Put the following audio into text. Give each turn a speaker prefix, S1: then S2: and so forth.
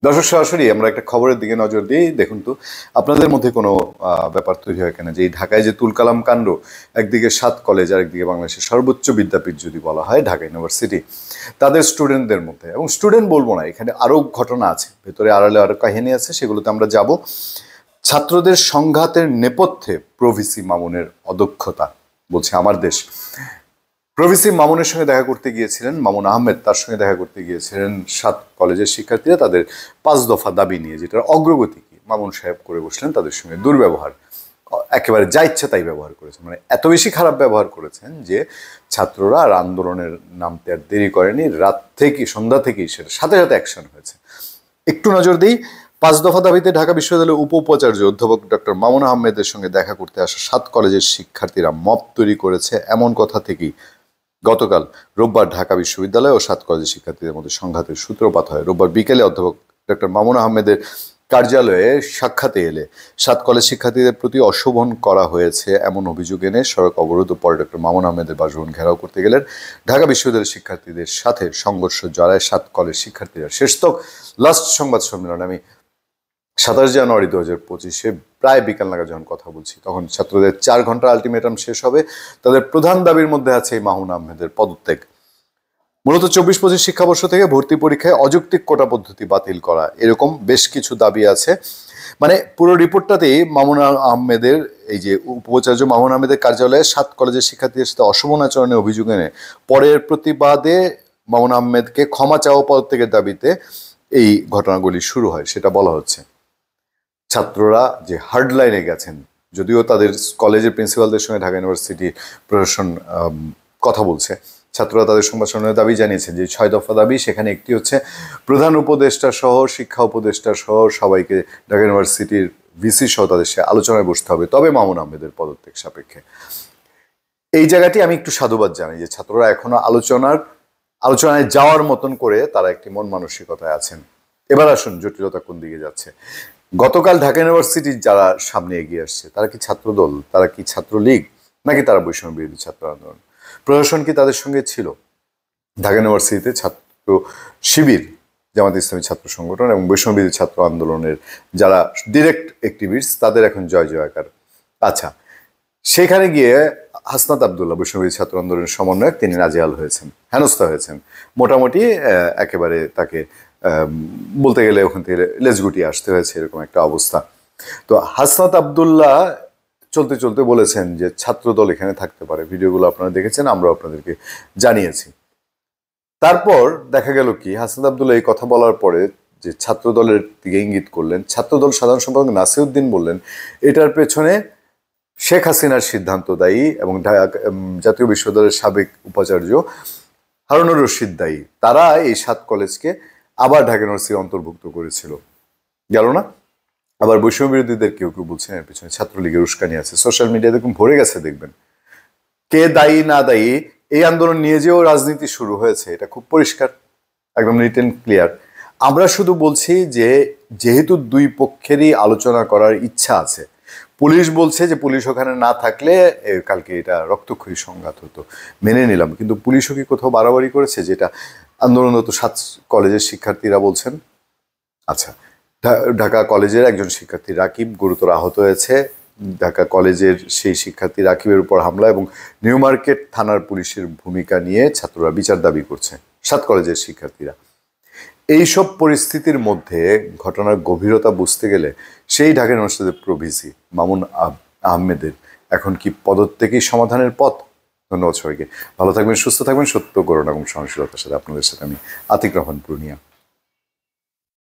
S1: দর্শক সরাসরি আমরা একটা খবরের দিকে নজর দিই। দেখুন তো আপনাদের মধ্যে কোনো ব্যাপার তৈরি হয় কেন যে এই ঢাকায় যে তুলকালাম কাণ্ড, একদিকে ৭ কলেজ আর একদিকে বাংলাদেশের সর্বোচ্চ বিদ্যাপীঠ যদি বলা হয় ঢাকা ইউনিভার্সিটি, তাদের স্টুডেন্টদের মধ্যে, এবং স্টুডেন্ট বলবো না, এখানে আরও ঘটনা আছে, ভেতরে আড়ালে আরও কাহিনী আছে, সেগুলোতে আমরা যাব। ছাত্রদের সংঘাতের নেপথ্যে প্রভিসি মামুনের অদক্ষতা, বলছে আমার দেশ। প্রভিসি মামুনের সঙ্গে দেখা করতে গিয়েছিলেন মামুন আহমেদ, তার সঙ্গে দেখা করতে গিয়েছিলেন ৭ কলেজের শিক্ষার্থীরা তাদের ৫ দফা দাবি নিয়ে, যেটার অগ্রগতি কি। মামুন সাহেব করে বসলেন, তাদের সঙ্গে দুর্ব্যবহার, একেবারে যা ইচ্ছা তাই ব্যবহার করেছেন, মানে এত বেশি খারাপ ব্যবহার করেছেন যে ছাত্ররা আর আন্দোলনের নামতে আর দেরি করেনি, রাত থেকে সন্ধ্যা থেকেই সেটা সাথে সাথে অ্যাকশন হয়েছে। একটু নজর দিই। ৫ দফা দাবিতে ঢাকা বিশ্ববিদ্যালয়ের উপাচার্য অধ্যাপক ডক্টর মামুন আহমেদের সঙ্গে দেখা করতে আসা ৭ কলেজের শিক্ষার্থীরা মব তৈরি করেছে, এমন কথা থেকেই গতকাল রোববার ঢাকা বিশ্ববিদ্যালয় ও ৭ কলেজের শিক্ষার্থীদের মধ্যে সংঘাতের সূত্রপাত হয়। রোববার বিকেলে অধ্যাপক ডক্টর মামুন আহমেদের কার্যালয়ে সাক্ষাতে এলে ৭ কলেজ শিক্ষার্থীদের প্রতি অশোভন করা হয়েছে এমন অভিযোগ এনে সড়ক অবরোধ পরে ডক্টর মামুন আহমেদের বাসভবন ঘেরাও করতে গেলেন। ঢাকা বিশ্ববিদ্যালয়ের শিক্ষার্থীদের সাথে সংঘর্ষ জড়ায় ৭ কলেজ শিক্ষার্থীরা। শেষতক লাস্ট সংবাদ সম্মেলনে আমি ২৭ জানুয়ারি ২০২৫-এ প্রায় বিকাল নাগাদ যখন কথা বলছি, তখন ছাত্রদের ৪ ঘন্টা আলটিমেটাম শেষ হবে। তাদের প্রধান দাবির মধ্যে আছে এই মামুন আহমেদের পদত্যাগ। মূলত ২৪-২৫ শিক্ষাবর্ষ থেকে ভর্তি পরীক্ষায় অযৌক্তিক কোটা পদ্ধতি বাতিল করা, এরকম বেশ কিছু দাবি আছে। মানে পুরো রিপোর্টটাতেই মামুন আহমেদের, এই যে উপাচার্য মামুন আহমেদের কার্যালয়ে ৭ কলেজের শিক্ষার্থীদের সাথে অশোভন আচরণের অভিযোগ এনে পরের প্রতিবাদে মামুন আহমেদকে ক্ষমা চাওয়া পদত্যাগের দাবিতে এই ঘটনাগুলি শুরু হয়, সেটা বলা হচ্ছে। ছাত্ররা যে হার্ড লাইনে গেছেন, যদিও তাদের কলেজের প্রিন্সিপালদের সঙ্গে ঢাকা ইউনিভার্সিটি প্রশাসন কথা বলছে, ছাত্ররা তাদের সংবাদ সম্মেলনে দাবি জানিয়েছেন যে ৬ দফা দাবি, সেখানে একটি হচ্ছে প্রধান উপদেষ্টা সহ শিক্ষা উপদেষ্টা সহ সবাইকে ঢাকা ইউনিভার্সিটির ভিসি সহ তাদের সে আলোচনায় বসতে হবে, তবে মামুন আহমেদের পদত্যাগ সাপেক্ষে। এই জায়গাটি আমি একটু সাধুবাদ জানাই যে ছাত্ররা এখনো আলোচনায় যাওয়ার মতন করে তারা একটি মন মানসিকতায় আছেন। এবার আসুন জটিলতা কোন দিকে যাচ্ছে। গতকাল ঢাকা ইউনিভার্সিটির যারা সামনে এগিয়ে আসছে, তারা কি ছাত্রদল, তারা কি ছাত্রলীগ, নাকি তারা বৈষম্য বিরোধী ছাত্র আন্দোলন? প্রশাসন কি তাদের সঙ্গে ছিল? ঢাকা ইউনিভার্সিটিতে ছাত্র শিবির, জামাত ইসলামী ছাত্র সংগঠন এবং বৈষম্য বিরোধী ছাত্র আন্দোলনের যারা ডিরেক্ট অ্যাক্টিভিস্ট, তাদের এখন জয় জয়কার। আচ্ছা, সেখানে গিয়ে হাসনাত আবদুল্লাহ, বৈষম্য বিরোধী ছাত্র আন্দোলনের সমন্বয়ক, তিনি নাজেহাল হয়েছেন, হেনস্থা হয়েছেন, মোটামুটি একেবারে তাকে বলতে গেলে ওখান থেকে লেজ গুটিয়ে আসতে হয়েছে, এরকম একটা অবস্থা। তো হাসনাত আবদুল্লাহ চলতে চলতে বলেছেন যে ছাত্রদল এখানে থাকতে পারে, ভিডিওগুলো আপনারা দেখেছেন, আমরাও আপনাদেরকে জানিয়েছি। তারপর দেখা গেল কি, হাসনাত আবদুল্লাহ এই কথা বলার পরে যে ছাত্রদলের দিকে ইঙ্গিত করলেন, ছাত্রদল সাধারণ সম্পাদক নাসিরউদ্দিন বললেন এটার পেছনে শেখ হাসিনার সিদ্ধান্ত দায়ী এবং জাতীয় বিশ্ববিদ্যালয়ের সাবেক উপাচার্য হারুনুর রশিদ দায়ী। তারা এই ৭ কলেজকে আবার ঢাকা ইউনিভার্সিটি অন্তর্ভুক্ত করেছিল, গেল না? আবার বৈষম্য বিরোধীদের কেউ কেউ বলছেন এর পেছনে ছাত্রলীগের উস্কানি আছে। সোশ্যাল মিডিয়া দেখুন ভরে গেছে, দেখবেন কে দায়ী না দায়ী। এই আন্দোলন নিয়ে যেও রাজনীতি শুরু হয়েছে, এটা খুব পরিষ্কার, একদম নিট অ্যান্ড ক্লিয়ার। আমরা শুধু বলছি যে যেহেতু দুই পক্ষেরই আলোচনা করার ইচ্ছা আছে, পুলিশ বলছে যে পুলিশ ওখানে না থাকলে কালকে এটা রক্তক্ষয়ী সংঘাত হতো, মেনে নিলাম, কিন্তু পুলিশও কি কোথাও বাড়াবাড়ি করেছে যেটা আন্দোলনরত ৭ কলেজের শিক্ষার্থীরা বলছেন? আচ্ছা, ঢাকা কলেজের একজন শিক্ষার্থী রাকিব গুরুতর আহত হয়েছে। ঢাকা কলেজের সেই শিক্ষার্থী রাকিবের উপর হামলা এবং নিউ মার্কেট থানার পুলিশের ভূমিকা নিয়ে ছাত্ররা বিচার দাবি করছে, ৭ কলেজের শিক্ষার্থীরা। এইসব পরিস্থিতির মধ্যে ঘটনার গভীরতা বুঝতে গেলে সেই ঢাকা ইউনিভার্সিটির প্রভিসি মামুন আহমেদের এখন কি পদত্যাগই সমাধানের পথ? ধন্যবাদ সবাইকে, ভালো থাকবেন, সুস্থ থাকবেন, সত্য করুন এবং সহনশীলতার সাথে আপনাদের সাথে আমি আতিক রহমান পূর্ণিয়া।